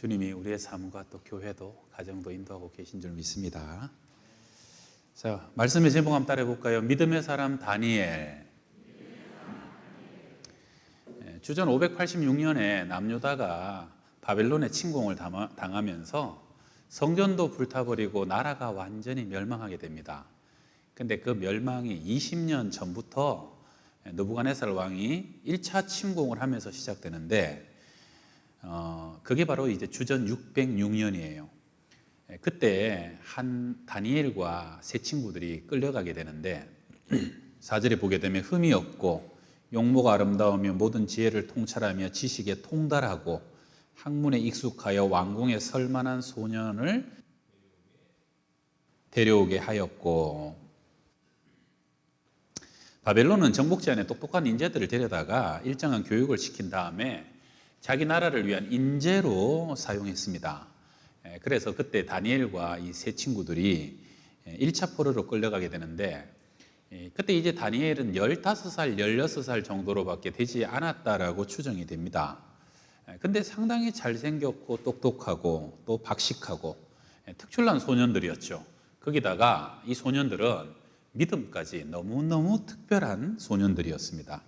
주님이 우리의 삶과 또 교회도 가정도 인도하고 계신 줄 믿습니다. 자, 말씀의 제목 한번 따라해 볼까요? 믿음의 사람 다니엘. 주전 586년에 남유다가 바벨론의 침공을 당하면서 성전도 불타버리고 나라가 완전히 멸망하게 됩니다. 근데 그 멸망이 20년 전부터 느부갓네살 왕이 1차 침공을 하면서 시작되는데 그게 바로 이제 주전 606년이에요. 그때 한 다니엘과 세 친구들이 끌려가게 되는데 4절에 보게 되면 흠이 없고 용모가 아름다우며 모든 지혜를 통찰하며 지식에 통달하고 학문에 익숙하여 왕궁에 설만한 소년을 데려오게 하였고, 바벨론은 정복지 안에 똑똑한 인재들을 데려다가 일정한 교육을 시킨 다음에 자기 나라를 위한 인재로 사용했습니다. 그래서 그때 다니엘과 이 세 친구들이 1차 포로로 끌려가게 되는데, 그때 이제 다니엘은 15살, 16살 정도로밖에 되지 않았다라고 추정이 됩니다. 근데 상당히 잘생겼고 똑똑하고 또 박식하고 특출난 소년들이었죠. 거기다가 이 소년들은 믿음까지 너무너무 특별한 소년들이었습니다.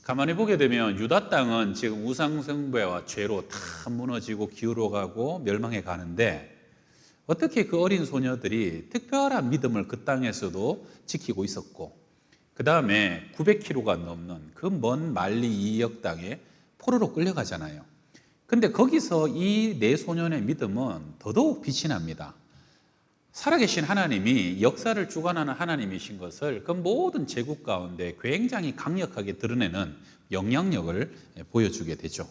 가만히 보게 되면 유다 땅은 지금 우상숭배와 죄로 다 무너지고 기울어가고 멸망해 가는데 어떻게 그 어린 소녀들이 특별한 믿음을 그 땅에서도 지키고 있었고, 그 다음에 900km가 넘는 그 먼 말리 이역 땅에 포로로 끌려가잖아요. 근데 거기서 이 네 소년의 믿음은 더더욱 빛이 납니다. 살아계신 하나님이 역사를 주관하는 하나님이신 것을 그 모든 제국 가운데 굉장히 강력하게 드러내는 영향력을 보여주게 되죠.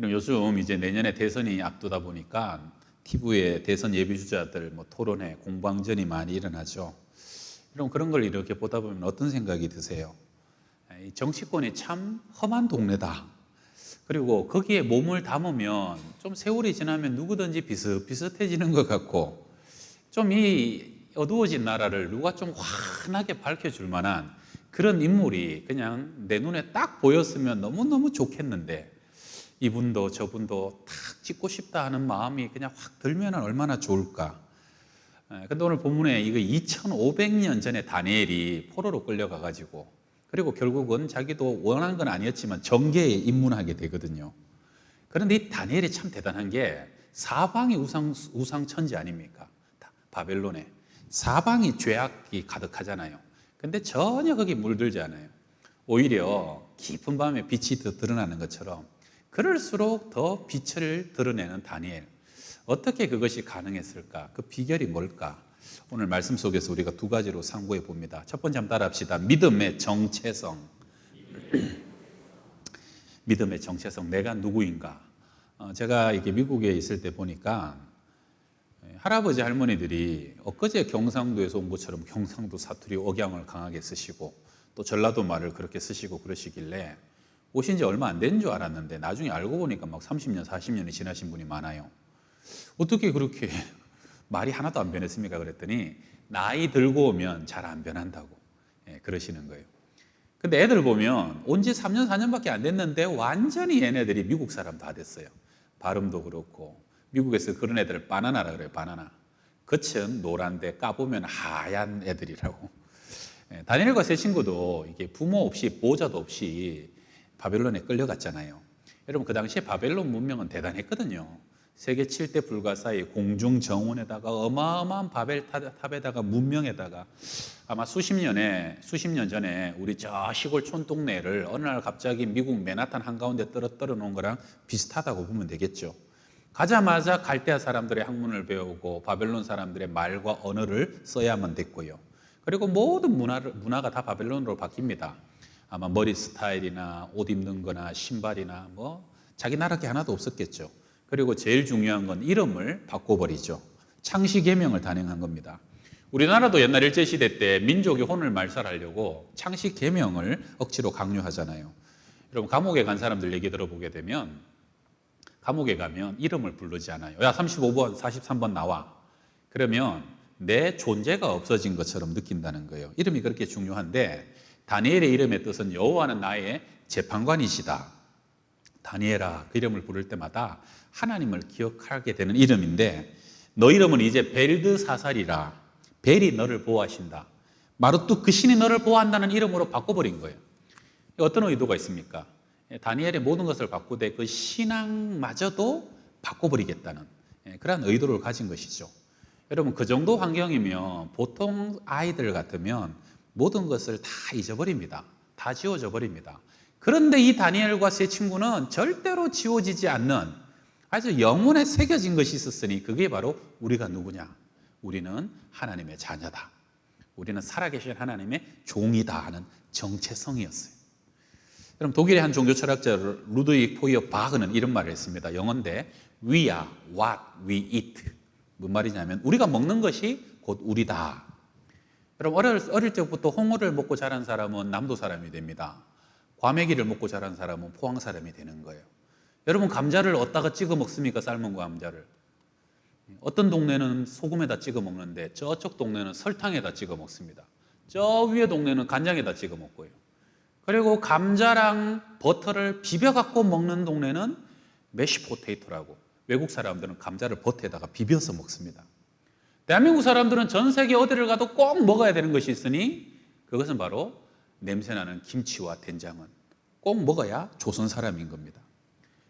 요즘 이제 내년에 대선이 앞두다 보니까 TV에 대선 예비주자들 토론회, 공방전이 많이 일어나죠. 그런 걸 이렇게 보다 보면 어떤 생각이 드세요? 정치권이 참 험한 동네다. 그리고 거기에 몸을 담으면 좀 세월이 지나면 누구든지 비슷비슷해지는 것 같고, 좀 이 어두워진 나라를 누가 좀 환하게 밝혀줄 만한 그런 인물이 그냥 내 눈에 딱 보였으면 너무너무 좋겠는데, 이분도 저분도 탁 찍고 싶다 하는 마음이 그냥 확 들면 얼마나 좋을까. 근데 오늘 본문에 이거 2500년 전에 다니엘이 포로로 끌려가가지고, 그리고 결국은 자기도 원한 건 아니었지만 정계에 입문하게 되거든요. 그런데 이 다니엘이 참 대단한 게 사방이 우상천지 아닙니까? 바벨론에 사방이 죄악이 가득하잖아요. 근데 전혀 거기 물들지 않아요. 오히려 깊은 밤에 빛이 더 드러나는 것처럼 그럴수록 더 빛을 드러내는 다니엘. 어떻게 그것이 가능했을까? 그 비결이 뭘까? 오늘 말씀 속에서 우리가 두 가지로 상고해 봅니다. 첫 번째 한번 따라 합시다. 믿음의 정체성. 믿음의 정체성. 내가 누구인가? 제가 이렇게 미국에 있을 때 보니까 할아버지 할머니들이 엊그제 경상도에서 온 것처럼 경상도 사투리 억양을 강하게 쓰시고 또 전라도 말을 그렇게 쓰시고 그러시길래 오신 지 얼마 안 된 줄 알았는데 나중에 알고 보니까 막 30년, 40년이 지나신 분이 많아요. 어떻게 그렇게 말이 하나도 안 변했습니까? 그랬더니 나이 들고 오면 잘 안 변한다고 그러시는 거예요. 근데 애들 보면 온 지 3년, 4년밖에 안 됐는데 완전히 얘네들이 미국 사람 다 됐어요. 발음도 그렇고. 미국에서 그런 애들을 바나나라 그래요. 바나나. 겉은 노란데 까보면 하얀 애들이라고. 다니엘과 세 친구도 이게 부모 없이 보호자도 없이 바벨론에 끌려갔잖아요. 여러분 그 당시에 바벨론 문명은 대단했거든요. 세계 7대 불가사의 공중 정원에다가 어마어마한 바벨탑에다가 문명에다가 아마 수십 년 전에 우리 저 시골 촌동네를 어느 날 갑자기 미국 맨하탄 한가운데 떨어 놓은 거랑 비슷하다고 보면 되겠죠. 가자마자 갈대아 사람들의 학문을 배우고 바벨론 사람들의 말과 언어를 써야만 됐고요. 그리고 모든 문화가 다 바벨론으로 바뀝니다. 아마 머리 스타일이나 옷 입는 거나 신발이나 자기 나라 게 하나도 없었겠죠. 그리고 제일 중요한 건 이름을 바꿔버리죠. 창시개명을 단행한 겁니다. 우리나라도 옛날 일제시대 때 민족의 혼을 말살하려고 창시개명을 억지로 강요하잖아요. 여러분 감옥에 간 사람들 얘기 들어보게 되면 감옥에 가면 이름을 부르지 않아요. 야 35번, 43번 나와. 그러면 내 존재가 없어진 것처럼 느낀다는 거예요. 이름이 그렇게 중요한데 다니엘의 이름의 뜻은 여호와는 나의 재판관이시다. 다니엘아, 그 이름을 부를 때마다 하나님을 기억하게 되는 이름인데, 너 이름은 이제 벨드사살이라, 벨이 너를 보호하신다, 마르뚝 그 신이 너를 보호한다는 이름으로 바꿔버린 거예요. 어떤 의도가 있습니까? 다니엘의 모든 것을 바꾸되 그 신앙마저도 바꿔버리겠다는 그런 의도를 가진 것이죠. 여러분, 그 정도 환경이면 보통 아이들 같으면 모든 것을 다 잊어버립니다. 다 지워져 버립니다. 그런데 이 다니엘과 세 친구는 절대로 지워지지 않는 아주 영혼에 새겨진 것이 있었으니 그게 바로 우리가 누구냐? 우리는 하나님의 자녀다. 우리는 살아계신 하나님의 종이다 하는 정체성이었어요. 그럼 독일의 한 종교 철학자 루드윅 포이어 바흐는 이런 말을 했습니다. 영어인데 We are what we eat. 무슨 말이냐면 우리가 먹는 것이 곧 우리다. 여러분, 어릴 적부터 홍어를 먹고 자란 사람은 남도 사람이 됩니다. 과메기를 먹고 자란 사람은 포항 사람이 되는 거예요. 여러분, 감자를 어디다가 찍어 먹습니까? 삶은 감자를. 어떤 동네는 소금에다 찍어 먹는데 저쪽 동네는 설탕에다 찍어 먹습니다. 저 위에 동네는 간장에다 찍어 먹고요. 그리고 감자랑 버터를 비벼갖고 먹는 동네는 메쉬 포테이토라고, 외국 사람들은 감자를 버터에다가 비벼서 먹습니다. 대한민국 사람들은 전 세계 어디를 가도 꼭 먹어야 되는 것이 있으니 그것은 바로 냄새나는 김치와 된장은 꼭 먹어야 조선 사람인 겁니다.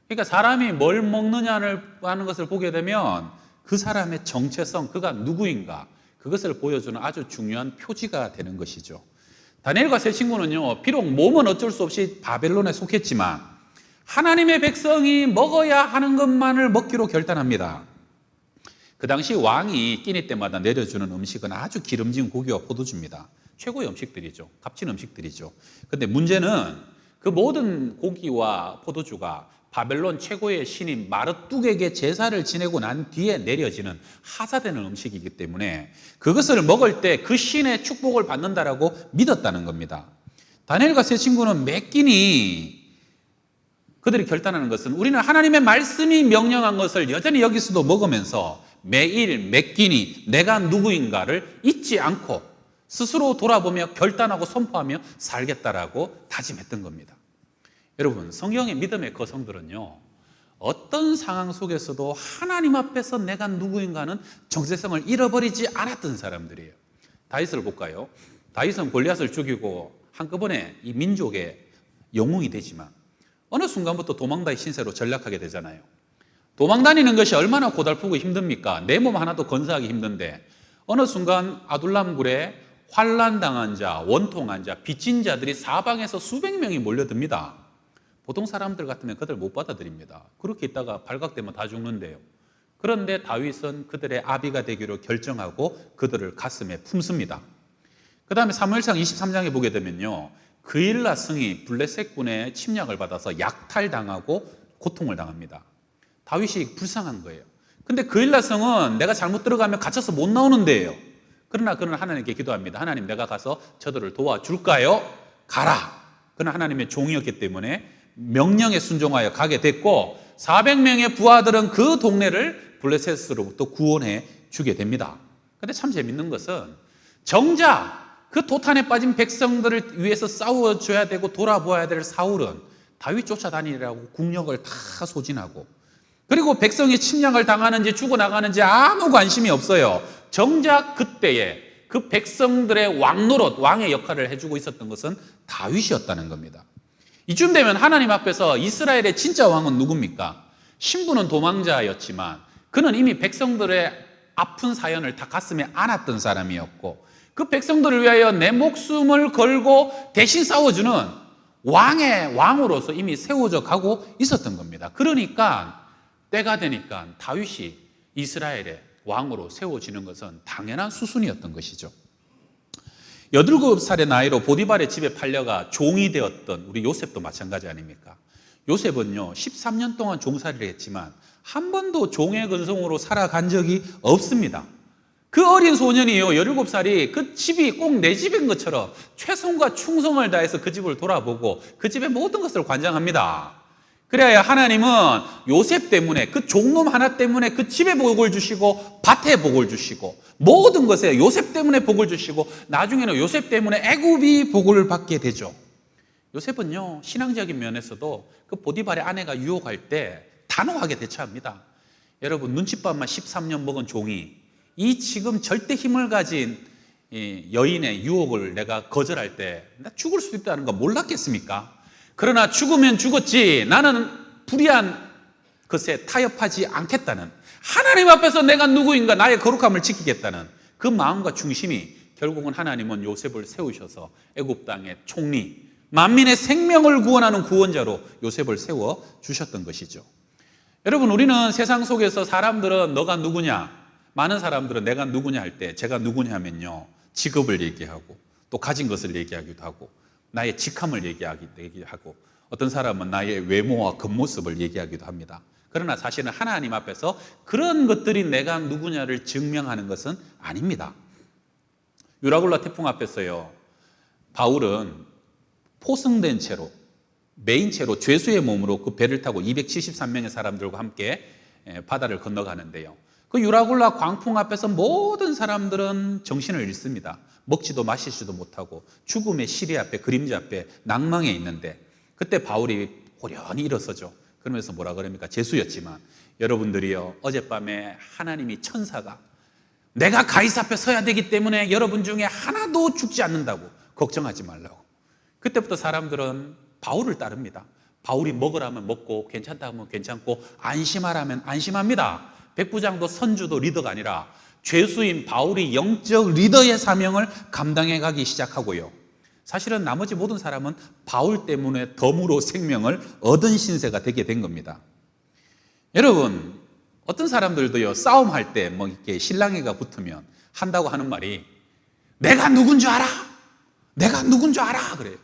그러니까 사람이 뭘 먹느냐를 하는 것을 보게 되면 그 사람의 정체성, 그가 누구인가, 그것을 보여주는 아주 중요한 표지가 되는 것이죠. 다니엘과 세 친구는요, 비록 몸은 어쩔 수 없이 바벨론에 속했지만 하나님의 백성이 먹어야 하는 것만을 먹기로 결단합니다. 그 당시 왕이 끼니 때마다 내려주는 음식은 아주 기름진 고기와 포도주입니다. 최고의 음식들이죠. 값진 음식들이죠. 그런데 문제는 그 모든 고기와 포도주가 바벨론 최고의 신인 마르뚝에게 제사를 지내고 난 뒤에 내려지는 하사되는 음식이기 때문에 그것을 먹을 때 그 신의 축복을 받는다라고 믿었다는 겁니다. 다니엘과 세 친구는 매 끼니 그들이 결단하는 것은 우리는 하나님의 말씀이 명령한 것을 여전히 여기서도 먹으면서 매일 매 끼니 내가 누구인가를 잊지 않고 스스로 돌아보며 결단하고 선포하며 살겠다라고 다짐했던 겁니다. 여러분, 성경의 믿음의 거성들은요, 어떤 상황 속에서도 하나님 앞에서 내가 누구인가는 정체성을 잃어버리지 않았던 사람들이에요. 다윗을 볼까요? 다윗은 골리앗을 죽이고 한꺼번에 이 민족의 영웅이 되지만 어느 순간부터 도망다니 신세로 전락하게 되잖아요. 도망다니는 것이 얼마나 고달프고 힘듭니까? 내 몸 하나도 건사하기 힘든데 어느 순간 아둘람굴에 환난당한 자, 원통한 자, 빚진 자들이 사방에서 수백 명이 몰려듭니다. 보통 사람들 같으면 그들 못 받아들입니다. 그렇게 있다가 발각되면 다 죽는데요. 그런데 다윗은 그들의 아비가 되기로 결정하고 그들을 가슴에 품습니다. 그 다음에 사무엘상 23장에 보게 되면요, 그일라 성이 블레셋군의 침략을 받아서 약탈당하고 고통을 당합니다. 다윗이 불쌍한 거예요. 근데 그일라 성은 내가 잘못 들어가면 갇혀서 못 나오는 데예요. 그러나 그는 하나님께 기도합니다. 하나님, 내가 가서 저들을 도와줄까요? 가라. 그는 하나님의 종이었기 때문에 명령에 순종하여 가게 됐고 400명의 부하들은 그 동네를 블레셋으로부터 구원해 주게 됩니다. 그런데 참 재밌는 것은 정작 그 도탄에 빠진 백성들을 위해서 싸워줘야 되고 돌아보아야 될 사울은 다윗 쫓아다니라고 국력을 다 소진하고, 그리고 백성이 침략을 당하는지 죽어나가는지 아무 관심이 없어요. 정작 그때에 그 백성들의 왕노릇, 왕의 역할을 해주고 있었던 것은 다윗이었다는 겁니다. 이쯤 되면 하나님 앞에서 이스라엘의 진짜 왕은 누굽니까? 신부는 도망자였지만 그는 이미 백성들의 아픈 사연을 다 가슴에 안았던 사람이었고 그 백성들을 위하여 내 목숨을 걸고 대신 싸워주는 왕의 왕으로서 이미 세워져 가고 있었던 겁니다. 그러니까 때가 되니까 다윗이 이스라엘의 왕으로 세워지는 것은 당연한 수순이었던 것이죠. 18살의 나이로 보디발의 집에 팔려가 종이 되었던 우리 요셉도 마찬가지 아닙니까? 요셉은요 13년 동안 종살이를 했지만 한 번도 종의 근성으로 살아간 적이 없습니다. 그 어린 소년이요 17살이 그 집이 꼭 내 집인 것처럼 최선과 충성을 다해서 그 집을 돌아보고 그 집의 모든 것을 관장합니다. 그래야 하나님은 요셉 때문에, 그 종놈 하나 때문에 그 집에 복을 주시고 밭에 복을 주시고 모든 것에 요셉 때문에 복을 주시고 나중에는 요셉 때문에 애굽이 복을 받게 되죠. 요셉은요, 신앙적인 면에서도 그 보디발의 아내가 유혹할 때 단호하게 대처합니다. 여러분, 눈칫밥만 13년 먹은 종이 이 지금 절대 힘을 가진 이 여인의 유혹을 내가 거절할 때 나 죽을 수도 있다는 거 몰랐겠습니까? 그러나 죽으면 죽었지 나는 불의한 것에 타협하지 않겠다는, 하나님 앞에서 내가 누구인가 나의 거룩함을 지키겠다는 그 마음과 중심이 결국은 하나님은 요셉을 세우셔서 애굽 땅의 총리, 만민의 생명을 구원하는 구원자로 요셉을 세워 주셨던 것이죠. 여러분, 우리는 세상 속에서 사람들은 너가 누구냐, 많은 사람들은 내가 누구냐 할 때 제가 누구냐 하면요, 직업을 얘기하고 또 가진 것을 얘기하기도 하고 나의 직함을 얘기하고 어떤 사람은 나의 외모와 겉모습을 얘기하기도 합니다. 그러나 사실은 하나님 앞에서 그런 것들이 내가 누구냐를 증명하는 것은 아닙니다. 유라굴라 태풍 앞에서요, 바울은 포승된 채로, 메인 채로 죄수의 몸으로 그 배를 타고 273명의 사람들과 함께 바다를 건너가는데요, 그 유라굴라 광풍 앞에서 모든 사람들은 정신을 잃습니다. 먹지도 마시지도 못하고 죽음의 시리 앞에, 그림자 앞에 낭망해 있는데, 그때 바울이 호련히 일어서죠. 그러면서 뭐라 그럽니까? 죄수였지만 여러분들이요, 어젯밤에 하나님이 천사가 내가 가이사 앞에 서야 되기 때문에 여러분 중에 하나도 죽지 않는다고, 걱정하지 말라고. 그때부터 사람들은 바울을 따릅니다. 바울이 먹으라면 먹고 괜찮다면 괜찮고 안심하라면 안심합니다. 백부장도 선주도 리더가 아니라 죄수인 바울이 영적 리더의 사명을 감당해 가기 시작하고요, 사실은 나머지 모든 사람은 바울 때문에 덤으로 생명을 얻은 신세가 되게 된 겁니다. 여러분, 어떤 사람들도요, 싸움할 때 뭐 이렇게 신랑이가 붙으면 한다고 하는 말이 내가 누군 줄 알아? 내가 누군 줄 알아? 그래요.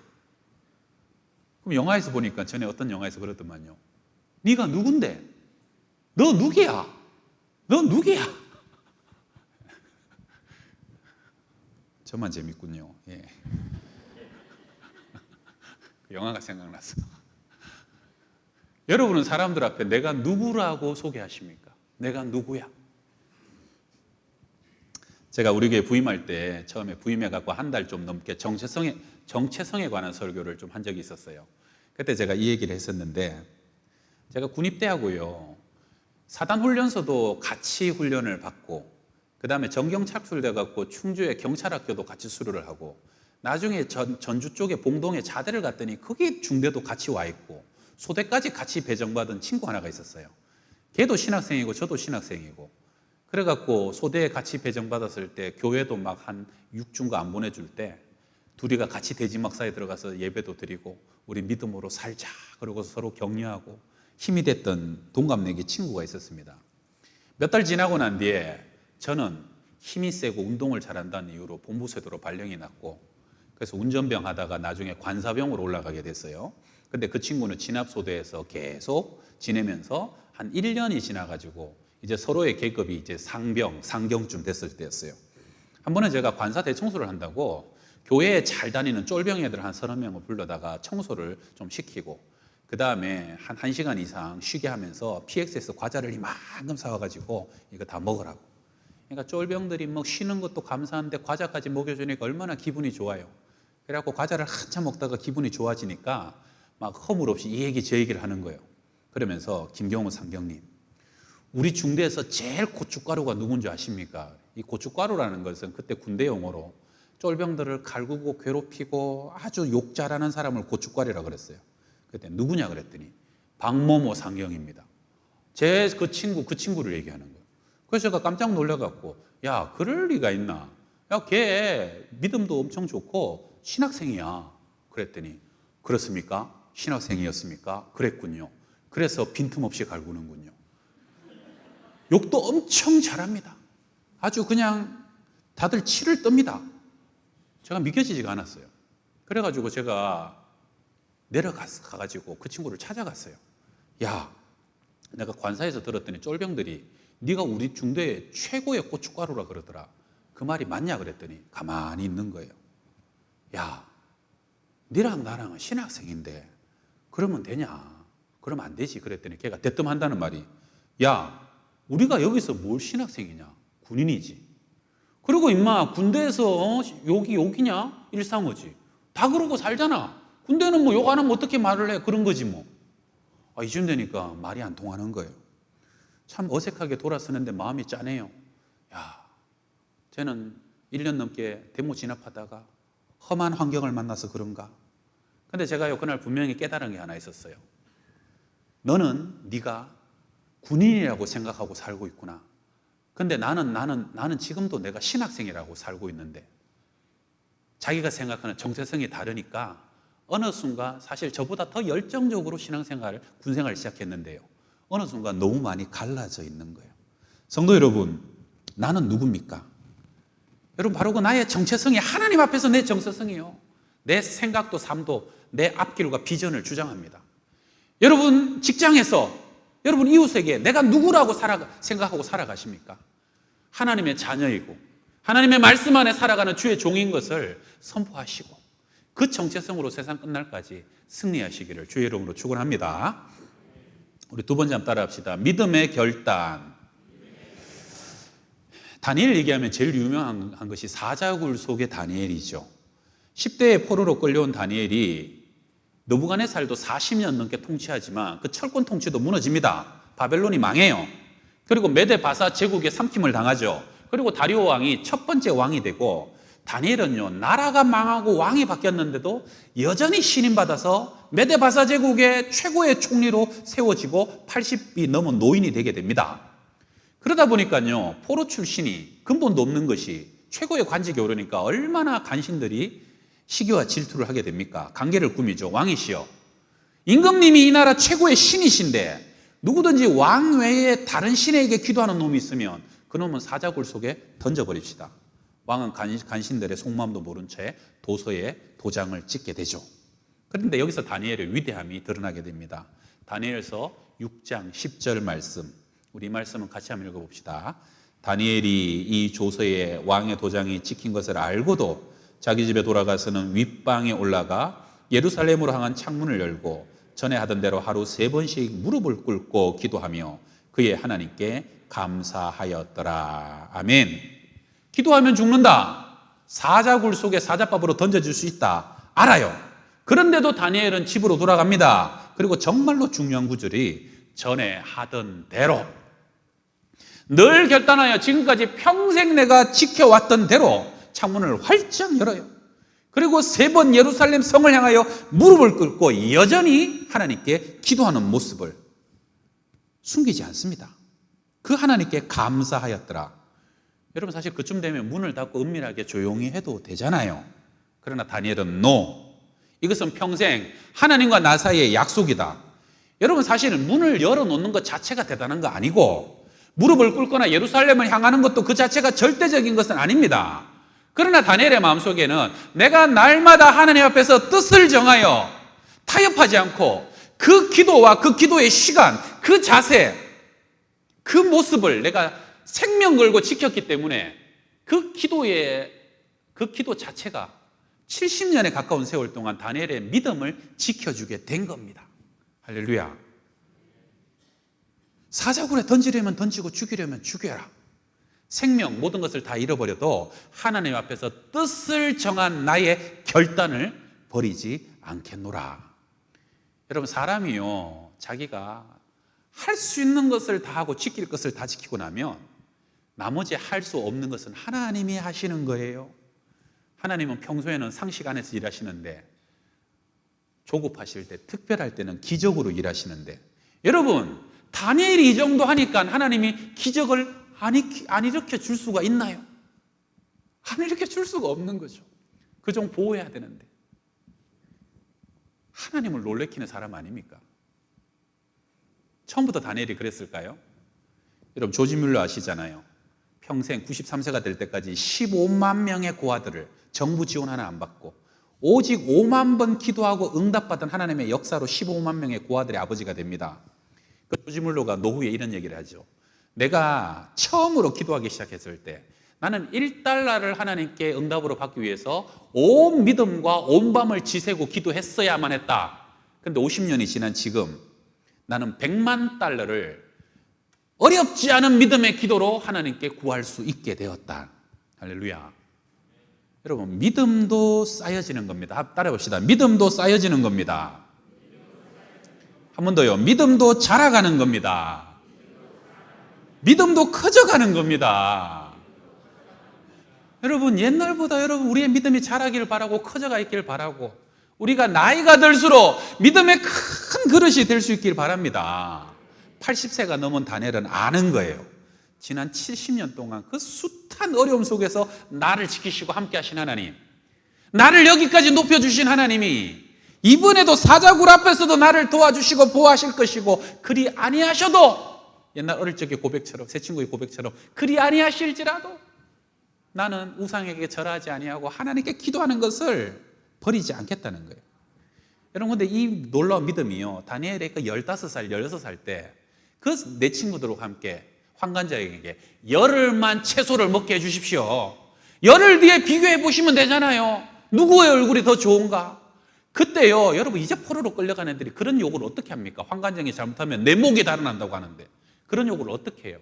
그럼 영화에서 보니까 전에 어떤 영화에서 그러더만요, 네가 누군데? 너 누구야? 너 누구야? 저만 재밌군요. 예. 영화가 생각났어. 여러분은 사람들 앞에 내가 누구라고 소개하십니까? 내가 누구야? 제가 우리 교회 부임할 때 처음에 부임해갖고 한 달 좀 넘게 정체성에 관한 설교를 좀 한 적이 있었어요. 그때 제가 이 얘기를 했었는데, 제가 군입대하고요, 사단훈련소도 같이 훈련을 받고, 그 다음에 전경 착출돼갖고 충주의 경찰학교도 같이 수료를 하고, 나중에 전주 쪽에 봉동에 자대를 갔더니 거기 중대도 같이 와 있고 소대까지 같이 배정받은 친구 하나가 있었어요. 걔도 신학생이고 저도 신학생이고, 그래갖고 소대에 같이 배정받았을 때 교회도 막 한 6주인가 안 보내줄 때 둘이가 같이 대지막사에 들어가서 예배도 드리고 우리 믿음으로 살자 그러고 서로 격려하고 힘이 됐던 동갑내기 친구가 있었습니다. 몇 달 지나고 난 뒤에 저는 힘이 세고 운동을 잘한다는 이유로 본부세도로 발령이 났고, 그래서 운전병 하다가 나중에 관사병으로 올라가게 됐어요. 근데 그 친구는 진압소대에서 계속 지내면서 한 1년이 지나가지고 이제 서로의 계급이 이제 상경쯤 됐을 때였어요. 한 번은 제가 관사 대청소를 한다고 교회에 잘 다니는 쫄병 애들 한 30명을 불러다가 청소를 좀 시키고, 그 다음에 한 1시간 이상 쉬게 하면서 PX에서 과자를 이만큼 사와가지고 이거 다 먹으라고. 그러니까 쫄병들이 뭐 쉬는 것도 감사한데 과자까지 먹여주니까 얼마나 기분이 좋아요. 그래갖고 과자를 한참 먹다가 기분이 좋아지니까 막 허물없이 이 얘기 저 얘기를 하는 거예요. 그러면서 김경호 상경님, 우리 중대에서 제일 고춧가루가 누군지 아십니까? 이 고춧가루라는 것은 그때 군대 용어로 쫄병들을 갈구고 괴롭히고 아주 욕 잘하는 사람을 고춧가루라고 그랬어요. 그때 누구냐 그랬더니 박모모 상경입니다. 제 그 친구를 얘기하는 거예요. 그래서 제가 깜짝 놀라갖고, 야, 그럴 리가 있나? 야, 걔 믿음도 엄청 좋고 신학생이야. 그랬더니 그렇습니까? 신학생이었습니까? 그랬군요. 그래서 빈틈없이 갈구는군요. 욕도 엄청 잘합니다. 아주 그냥 다들 치를 떱니다. 제가 믿겨지지가 않았어요. 그래가지고 제가 내려가가지고 그 친구를 찾아갔어요. 야, 내가 관사에서 들었더니 쫄병들이 네가 우리 중대의 최고의 고춧가루라 그러더라. 그 말이 맞냐 그랬더니 가만히 있는 거예요. 야, 너랑 나랑은 신학생인데 그러면 되냐? 그러면 안 되지. 그랬더니 걔가 대뜸한다는 말이, 야, 우리가 여기서 뭘 신학생이냐? 군인이지. 그리고 임마 군대에서 욕이냐? 일상어지. 다 그러고 살잖아. 군대는 뭐 욕 안 하면 어떻게 말을 해? 그런 거지 뭐. 이쯤 되니까 말이 안 통하는 거예요. 참 어색하게 돌아서는데 마음이 짠해요. 야, 쟤는 1년 넘게 대모 진압하다가 험한 환경을 만나서 그런가? 근데 제가요, 그날 분명히 깨달은 게 하나 있었어요. 너는 네가 군인이라고 생각하고 살고 있구나. 근데 나는 지금도 내가 신학생이라고 살고 있는데, 자기가 생각하는 정체성이 다르니까 어느 순간 사실 저보다 더 열정적으로 신앙생활을, 군생활을 시작했는데요, 어느 순간 너무 많이 갈라져 있는 거예요. 성도 여러분, 나는 누굽니까? 여러분, 바로 그 나의 정체성이 하나님 앞에서 내 정체성이요, 내 생각도 삶도 내 앞길과 비전을 주장합니다. 여러분 직장에서 여러분 이웃에게 내가 누구라고 생각하고 살아가십니까? 하나님의 자녀이고 하나님의 말씀 안에 살아가는 주의 종인 것을 선포하시고 그 정체성으로 세상 끝날까지 승리하시기를 주의 이름으로 축원합니다. 우리 두 번째 한번 따라합시다. 믿음의 결단. 다니엘 얘기하면 제일 유명한 것이 사자굴 속의 다니엘이죠. 10대의 포로로 끌려온 다니엘이 느부갓네살도 40년 넘게 통치하지만 그 철권 통치도 무너집니다. 바벨론이 망해요. 그리고 메데 바사 제국에 삼킴을 당하죠. 그리고 다리오 왕이 첫 번째 왕이 되고, 다니엘은요, 나라가 망하고 왕이 바뀌었는데도 여전히 신임받아서 메데 바사 제국의 최고의 총리로 세워지고 80이 넘은 노인이 되게 됩니다. 그러다 보니까요, 포로 출신이 근본도 없는 것이 최고의 관직에 오르니까 얼마나 간신들이 시기와 질투를 하게 됩니까? 관계를 꾸미죠. 왕이시여, 임금님이 이 나라 최고의 신이신데 누구든지 왕 외에 다른 신에게 기도하는 놈이 있으면 그 놈은 사자굴 속에 던져버립시다. 왕은 간신들의 속마음도 모른 채 도서에 도장을 찍게 되죠. 그런데 여기서 다니엘의 위대함이 드러나게 됩니다. 다니엘서 6장 10절 말씀, 우리 말씀은 같이 한번 읽어봅시다. 다니엘이 이 조서에 왕의 도장이 찍힌 것을 알고도 자기 집에 돌아가서는 윗방에 올라가 예루살렘으로 향한 창문을 열고 전에 하던 대로 하루 3번씩 무릎을 꿇고 기도하며 그의 하나님께 감사하였더라. 아멘. 기도하면 죽는다. 사자굴 속에 사자밥으로 던져줄 수 있다. 알아요. 그런데도 다니엘은 집으로 돌아갑니다. 그리고 정말로 중요한 구절이 전에 하던 대로, 늘 결단하여 지금까지 평생 내가 지켜왔던 대로 창문을 활짝 열어요. 그리고 3번 예루살렘 성을 향하여 무릎을 꿇고 여전히 하나님께 기도하는 모습을 숨기지 않습니다. 그 하나님께 감사하였더라. 여러분, 사실 그쯤 되면 문을 닫고 은밀하게 조용히 해도 되잖아요. 그러나 다니엘은 노. 이것은 평생 하나님과 나 사이의 약속이다. 여러분, 사실은 문을 열어놓는 것 자체가 대단한 거 아니고 무릎을 꿇거나 예루살렘을 향하는 것도 그 자체가 절대적인 것은 아닙니다. 그러나 다니엘의 마음속에는 내가 날마다 하나님 앞에서 뜻을 정하여 타협하지 않고 그 기도와 그 기도의 시간, 그 자세, 그 모습을 내가 생명 걸고 지켰기 때문에 그 기도 자체가 70년에 가까운 세월 동안 다니엘의 믿음을 지켜주게 된 겁니다. 할렐루야. 사자굴에 던지려면 던지고 죽이려면 죽여라. 생명, 모든 것을 다 잃어버려도 하나님 앞에서 뜻을 정한 나의 결단을 버리지 않겠노라. 여러분, 사람이요, 자기가 할 수 있는 것을 다 하고 지킬 것을 다 지키고 나면 나머지 할 수 없는 것은 하나님이 하시는 거예요. 하나님은 평소에는 상식 안에서 일하시는데 조급하실 때, 특별할 때는 기적으로 일하시는데, 여러분, 다니엘이 이 정도 하니까 하나님이 기적을 안 일으켜 줄 수가 있나요? 안 일으켜 줄 수가 없는 거죠. 그 종 보호해야 되는데. 하나님을 놀래키는 사람 아닙니까? 처음부터 다니엘이 그랬을까요? 여러분, 조지 뮬러 아시잖아요. 평생 93세가 될 때까지 15만 명의 고아들을 정부 지원 하나 안 받고 오직 5만 번 기도하고 응답받은 하나님의 역사로 15만 명의 고아들의 아버지가 됩니다. 그 조지 뮬러가 노후에 이런 얘기를 하죠. 내가 처음으로 기도하기 시작했을 때 나는 1달러를 하나님께 응답으로 받기 위해서 온 믿음과 온 밤을 지새고 기도했어야만 했다. 그런데 50년이 지난 지금 나는 100만 달러를 어렵지 않은 믿음의 기도로 하나님께 구할 수 있게 되었다. 할렐루야. 여러분, 믿음도 쌓여지는 겁니다. 따라해 봅시다. 믿음도 쌓여지는 겁니다. 한 번 더요. 믿음도 자라가는 겁니다. 믿음도 커져가는 겁니다. 여러분, 옛날보다 여러분 우리의 믿음이 자라기를 바라고 커져가 있길 바라고, 우리가 나이가 들수록 믿음의 큰 그릇이 될 수 있길 바랍니다. 80세가 넘은 다니엘은 아는 거예요. 지난 70년 동안 그 숱한 어려움 속에서 나를 지키시고 함께 하신 하나님, 나를 여기까지 높여주신 하나님이 이번에도 사자굴 앞에서도 나를 도와주시고 보호하실 것이고, 그리 아니하셔도, 옛날 어릴 적의 고백처럼, 새 친구의 고백처럼 그리 아니하실지라도 나는 우상에게 절하지 아니하고 하나님께 기도하는 것을 버리지 않겠다는 거예요. 여러분, 근데 이 놀라운 믿음이요, 다니엘의 그 15살, 16살 때 그 내 친구들과 함께 환관자에게 열흘만 채소를 먹게 해주십시오. 열흘 뒤에 비교해 보시면 되잖아요. 누구의 얼굴이 더 좋은가? 그때요, 여러분, 이제 포로로 끌려간 애들이 그런 요구를 어떻게 합니까? 환관장이 잘못하면 내 목이 달아난다고 하는데 그런 요구를 어떻게 해요?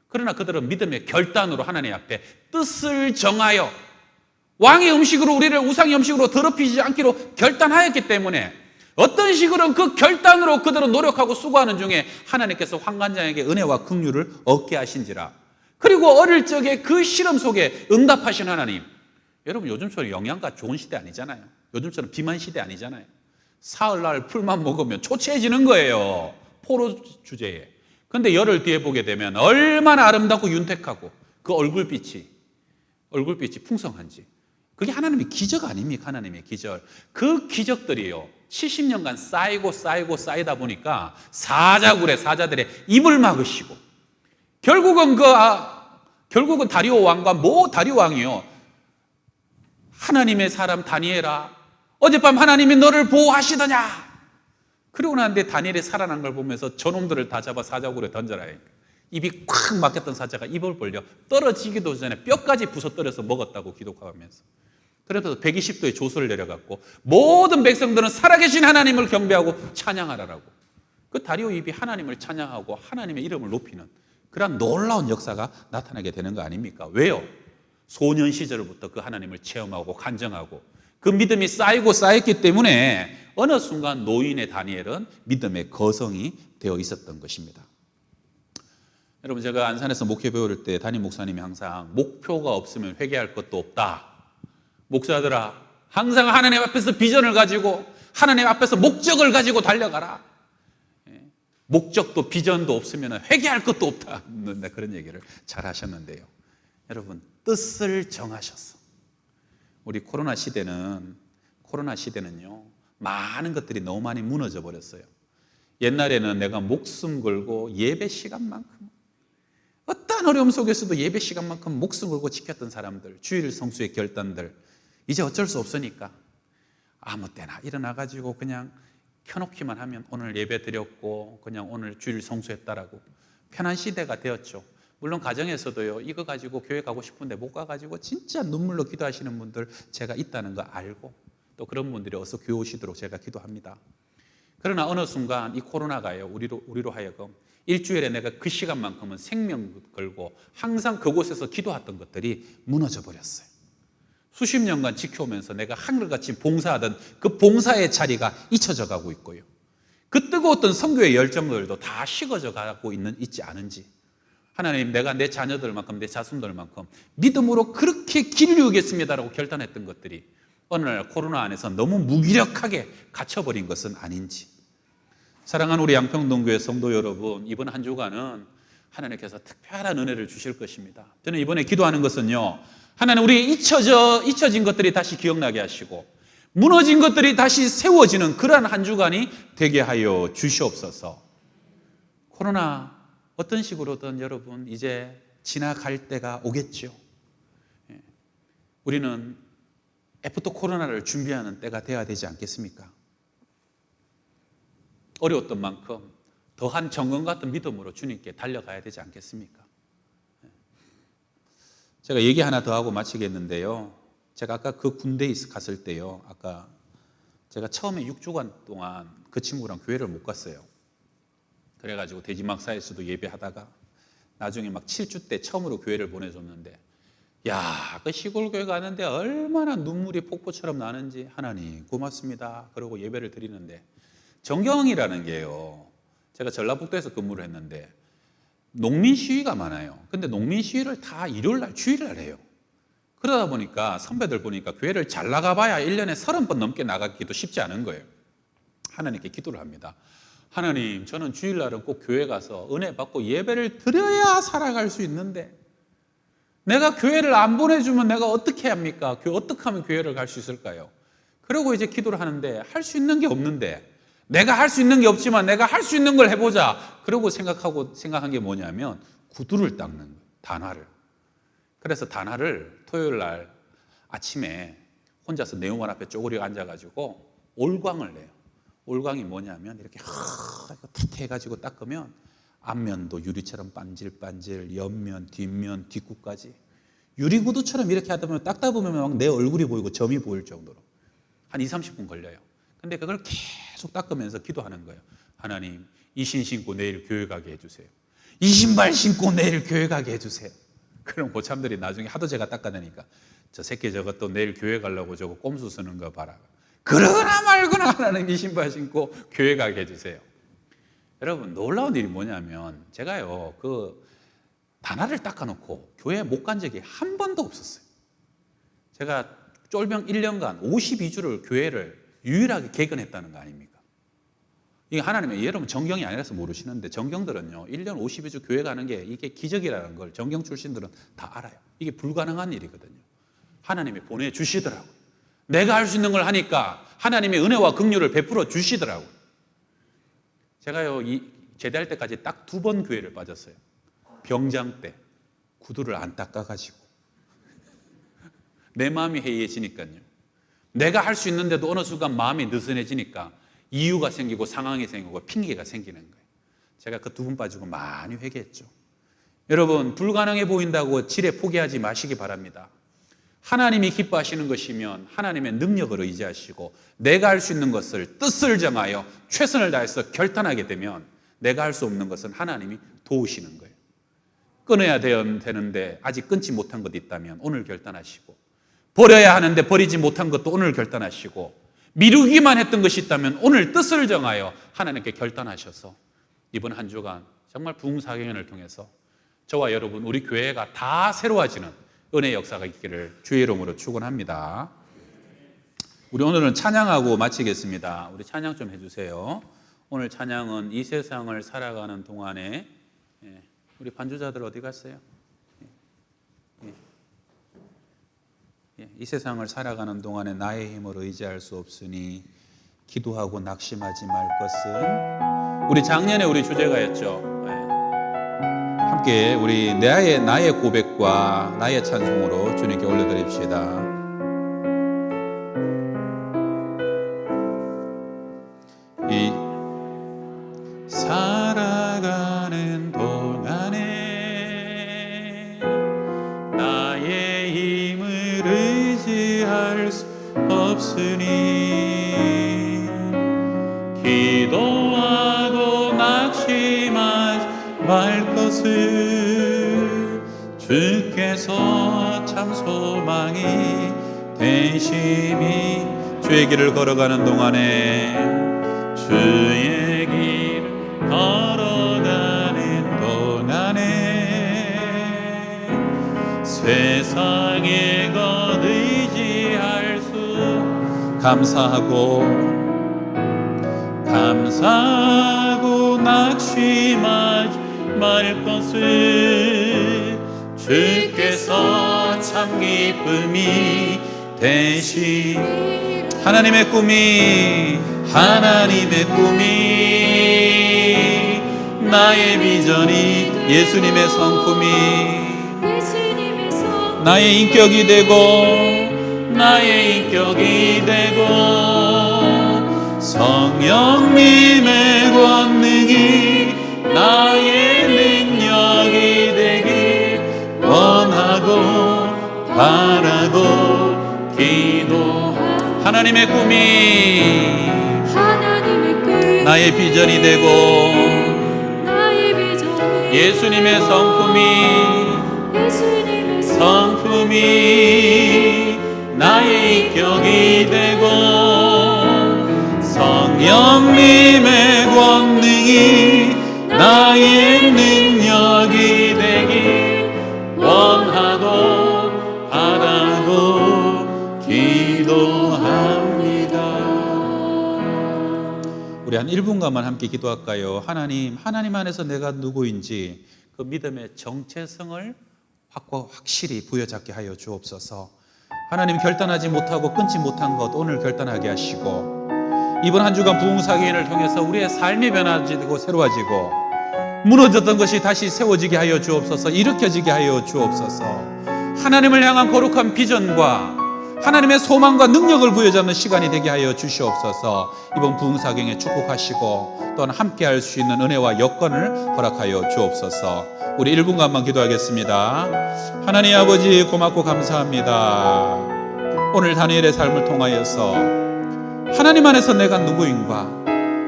그러나 그들은 믿음의 결단으로 하나님 앞에 뜻을 정하여 왕의 음식으로 우리를 우상의 음식으로 더럽히지 않기로 결단하였기 때문에 어떤 식으로는 그 결단으로 그들은 노력하고 수고하는 중에 하나님께서 환관장에게 은혜와 긍휼을 얻게 하신지라. 그리고 어릴 적에 그 시름 속에 응답하신 하나님. 여러분, 요즘처럼 영양가 좋은 시대 아니잖아요. 요즘처럼 비만 시대 아니잖아요. 사흘날 풀만 먹으면 초췌해지는 거예요, 포로 주제에. 근데 열흘 뒤에 보게 되면 얼마나 아름답고 윤택하고 그 얼굴빛이 풍성한지. 그게 하나님의 기적 아닙니까? 하나님의 기적. 그 기적들이요, 70년간 쌓이다 보니까 사자들의 입을 막으시고, 결국은 다리오 왕과 다리오 왕이요, 하나님의 사람 다니엘아, 어젯밤 하나님이 너를 보호하시더냐? 그러고 나는데 다니엘이 살아난 걸 보면서 저놈들을 다 잡아 사자굴에 던져라. 입이 콱 막혔던 사자가 입을 벌려 떨어지기도 전에 뼈까지 부서뜨려서 먹었다고 기록하면서, 그래서 120도의 조소를 내려갔고 모든 백성들은 살아계신 하나님을 경배하고 찬양하라라고. 그 다리오 입이 하나님을 찬양하고 하나님의 이름을 높이는 그런 놀라운 역사가 나타나게 되는 거 아닙니까? 왜요? 소년 시절부터 그 하나님을 체험하고 간증하고 그 믿음이 쌓였기 때문에 어느 순간 노인의 다니엘은 믿음의 거성이 되어 있었던 것입니다. 여러분, 제가 안산에서 목회 배울 때 담임 목사님이 항상 목표가 없으면 회개할 것도 없다. 목사들아, 항상 하나님 앞에서 비전을 가지고 하나님 앞에서 목적을 가지고 달려가라. 목적도 비전도 없으면 회개할 것도 없다. 그런 얘기를 잘 하셨는데요. 여러분, 뜻을 정하셨어. 우리 코로나 시대는요, 많은 것들이 너무 많이 무너져 버렸어요. 옛날에는 내가 목숨 걸고 예배 시간만큼, 어떠한 어려움 속에서도 예배 시간만큼 목숨 걸고 지켰던 사람들, 주일 성수의 결단들, 이제 어쩔 수 없으니까 아무 때나 일어나가지고 그냥 켜놓기만 하면 오늘 예배 드렸고 그냥 오늘 주일 성수했다라고 편한 시대가 되었죠. 물론 가정에서도요, 이거 가지고 교회 가고 싶은데 못 가가지고 진짜 눈물로 기도하시는 분들 제가 있다는 거 알고, 또 그런 분들이 어서 교회 오시도록 제가 기도합니다. 그러나 어느 순간 이 코로나가요, 우리로 하여금 일주일에 내가 그 시간만큼은 생명 걸고 항상 그곳에서 기도했던 것들이 무너져 버렸어요. 수십 년간 지켜오면서 내가 한결같이 봉사하던 그 봉사의 자리가 잊혀져 가고 있고요, 그 뜨거웠던 선교의 열정들도 다 식어져 가고 있지 않은지, 하나님, 내가 내 자녀들만큼 내 자손들만큼 믿음으로 그렇게 길을 이루겠습니다라고 결단했던 것들이 어느 날 코로나 안에서 너무 무기력하게 갇혀버린 것은 아닌지. 사랑하는 우리 양평동교회 성도 여러분, 이번 한 주간은 하나님께서 특별한 은혜를 주실 것입니다. 저는 이번에 기도하는 것은요, 하나님, 우리 잊혀진 것들이 다시 기억나게 하시고 무너진 것들이 다시 세워지는 그러한 한 주간이 되게 하여 주시옵소서. 코로나 어떤 식으로든 여러분 이제 지나갈 때가 오겠죠. 우리는 애프터 코로나를 준비하는 때가 되어야 되지 않겠습니까? 어려웠던 만큼 더한 정금 같은 믿음으로 주님께 달려가야 되지 않겠습니까? 제가 얘기 하나 더 하고 마치겠는데요, 제가 아까 그 군대에 갔을 때요, 아까 제가 처음에 6주간 동안 그 친구랑 교회를 못 갔어요. 그래가지고 대지막사에서도 예배하다가 나중에 막 7주 때 처음으로 교회를 보내줬는데 야, 그 시골 교회 가는데 얼마나 눈물이 폭포처럼 나는지 하나님 고맙습니다. 그러고 예배를 드리는데 정경이라는 게요. 제가 전라북도에서 근무를 했는데 농민 시위가 많아요. 근데 농민 시위를 다 일요일 날, 주일 날 해요. 그러다 보니까 선배들 보니까 교회를 잘 나가봐야 1년에 30번 넘게 나가기도 쉽지 않은 거예요. 하나님께 기도를 합니다. 하나님, 저는 주일날은 꼭 교회 가서 은혜 받고 예배를 드려야 살아갈 수 있는데 내가 교회를 안 보내주면 내가 어떻게 합니까? 어떻게 하면 교회를 갈 수 있을까요? 그러고 이제 기도를 하는데 할 수 있는 게 없는데 내가 할 수 있는 게 없지만 내가 할 수 있는 걸 해보자. 그러고 생각한 게 뭐냐면 구두를 닦는 거예요. 단화를. 그래서 단화를 토요일 날 아침에 혼자서 네모만 앞에 쪼그리고 앉아가지고 올광을 내요. 올광이 뭐냐면 이렇게 태태해가지고 닦으면 앞면도 유리처럼 반질반질, 옆면, 뒷면, 뒷구까지 유리구두처럼 이렇게 하다 보면 닦다 보면 막 내 얼굴이 보이고 점이 보일 정도로 한 20-30분 걸려요. 근데 그걸 계속 닦으면서 기도하는 거예요. 하나님, 이 신고 내일 교회 가게 해주세요. 이 신발 신고 내일 교회 가게 해주세요. 그럼 고참들이 나중에 하도 제가 닦아내니까 저 새끼 저거 또 내일 교회 가려고 저거 꼼수 쓰는 거 봐라. 그러거나 말거나 하나님 이 신발 신고 교회 가게 해주세요. 여러분 놀라운 일이 뭐냐면 제가요 그 단화를 닦아놓고 교회에 못 간 적이 한 번도 없었어요. 제가 쫄병 1년간 52주를 교회를 유일하게 개근했다는 거 아닙니까? 이게 하나님의 여러분 정경이 아니라서 모르시는데 정경들은요 1년 52주 교회 가는 게 이게 기적이라는 걸 정경 출신들은 다 알아요. 이게 불가능한 일이거든요. 하나님이 보내주시더라고요. 내가 할 수 있는 걸 하니까 하나님의 은혜와 긍휼을 베풀어 주시더라고요. 제가요 제대할 때까지 딱 2번 교회를 빠졌어요. 병장 때 구두를 안 닦아가지고 내 마음이 해이해지니까요. 내가 할 수 있는데도 어느 순간 마음이 느슨해지니까 이유가 생기고 상황이 생기고 핑계가 생기는 거예요. 제가 그 2번 빠지고 많이 회개했죠. 여러분 불가능해 보인다고 지레 포기하지 마시기 바랍니다. 하나님이 기뻐하시는 것이면 하나님의 능력을 의지하시고 내가 할 수 있는 것을 뜻을 정하여 최선을 다해서 결단하게 되면 내가 할 수 없는 것은 하나님이 도우시는 거예요. 끊어야 되는데 아직 끊지 못한 것 있다면 오늘 결단하시고 버려야 하는데 버리지 못한 것도 오늘 결단하시고 미루기만 했던 것이 있다면 오늘 뜻을 정하여 하나님께 결단하셔서 이번 한 주간 정말 부흥사경연을 통해서 저와 여러분 우리 교회가 다 새로워지는 은혜의 역사가 있기를 주의 이름으로 축원합니다. 우리 오늘은 찬양하고 마치겠습니다. 우리 찬양 좀 해주세요. 오늘 찬양은 이 세상을 살아가는 동안에 우리 반주자들 어디 갔어요? 이 세상을 살아가는 동안에 나의 힘을 의지할 수 없으니 기도하고 낙심하지 말 것은 우리 작년에 우리 주제가였죠. 함께 우리 나의 고백과 나의 찬송으로 주님께 올려드립시다. 이 살아가는 동안에 나의 힘을 의지할 수 없으니 기도하고 낙심하지 말 것을 주께서 참 소망이 되심이 주의 길을 걸어가는 동안에 주의 길 걸어가는 동안에 세상에 것 의지할 수 감사하고 낙심하지 말 것을 주께서 참 기쁨이 되시 하나님의 꿈이 나의 비전이 예수님의 성품이 나의 인격이 되고 성령님의 권능이 나의 능력이 되길 원하고 바라고 기도하옵소서. 하나님의 꿈이 나의 비전이 되고 예수님의 성품이 성품이 나의 인격이 되고 성령님의 권능이 나의 능력이 되기 원하고 바라고 기도합니다. 우리 한 1분간만 함께 기도할까요? 하나님 안에서 내가 누구인지 그 믿음의 정체성을 확실히 부여잡게 하여 주옵소서. 하나님, 결단하지 못하고 끊지 못한 것 오늘 결단하게 하시고, 이번 한 주간 부흥사기인을 통해서 우리의 삶이 변화지고 새로워지고 무너졌던 것이 다시 세워지게 하여 주옵소서. 일으켜지게 하여 주옵소서. 하나님을 향한 거룩한 비전과 하나님의 소망과 능력을 부여잡는 시간이 되게 하여 주시옵소서. 이번 부흥사경에 축복하시고 또한 함께 할 수 있는 은혜와 여건을 허락하여 주옵소서. 우리 1분간만 기도하겠습니다. 하나님 아버지, 고맙고 감사합니다. 오늘 다니엘의 삶을 통하여서 하나님 안에서 내가 누구인가,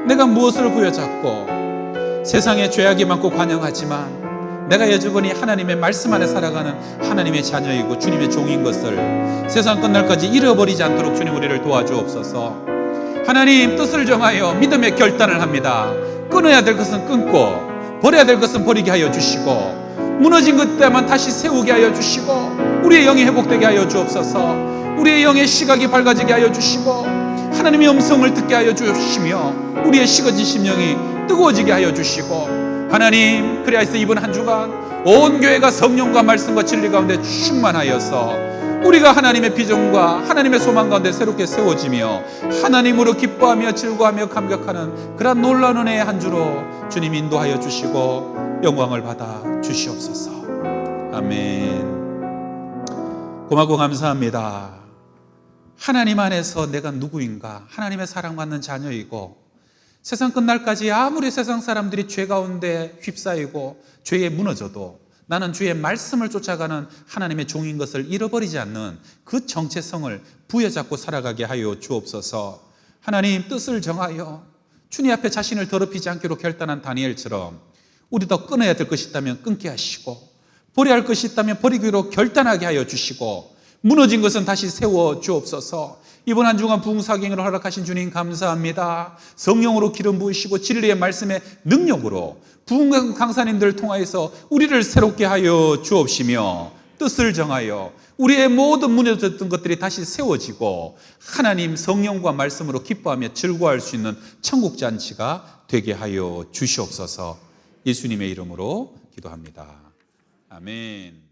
내가 무엇을 부여잡고 세상에 죄악이 많고 관영하지만 내가 여전히 하나님의 말씀 안에 살아가는 하나님의 자녀이고 주님의 종인 것을 세상 끝날까지 잃어버리지 않도록 주님 우리를 도와주옵소서. 하나님, 뜻을 정하여 믿음의 결단을 합니다. 끊어야 될 것은 끊고 버려야 될 것은 버리게 하여 주시고 무너진 것 때만 다시 세우게 하여 주시고 우리의 영이 회복되게 하여 주옵소서. 우리의 영의 시각이 밝아지게 하여 주시고 하나님의 음성을 듣게 하여 주시며 우리의 식어진 심령이 뜨거워지게 하여 주시고, 하나님, 그리하여서 이번 한 주간 온 교회가 성령과 말씀과 진리 가운데 충만하여서 우리가 하나님의 비전과 하나님의 소망 가운데 새롭게 세워지며 하나님으로 기뻐하며 즐거워하며 감격하는 그런 놀라운 은혜의 한 주로 주님 인도하여 주시고 영광을 받아 주시옵소서. 아멘. 고맙고 감사합니다. 하나님 안에서 내가 누구인가, 하나님의 사랑받는 자녀이고 세상 끝날까지 아무리 세상 사람들이 죄 가운데 휩싸이고 죄에 무너져도 나는 주의 말씀을 쫓아가는 하나님의 종인 것을 잃어버리지 않는 그 정체성을 부여잡고 살아가게 하여 주옵소서. 하나님, 뜻을 정하여 주님 앞에 자신을 더럽히지 않기로 결단한 다니엘처럼 우리도 끊어야 될 것이 있다면 끊게 하시고 버려야 할 것이 있다면 버리기로 결단하게 하여 주시고 무너진 것은 다시 세워 주옵소서. 이번 한 주간 부흥사경을 허락하신 주님 감사합니다. 성령으로 기름 부으시고 진리의 말씀의 능력으로 부흥 강사님들을 통하여서 우리를 새롭게 하여 주옵시며 뜻을 정하여 우리의 모든 무너졌던 것들이 다시 세워지고 하나님 성령과 말씀으로 기뻐하며 즐거워할 수 있는 천국잔치가 되게 하여 주시옵소서. 예수님의 이름으로 기도합니다. 아멘.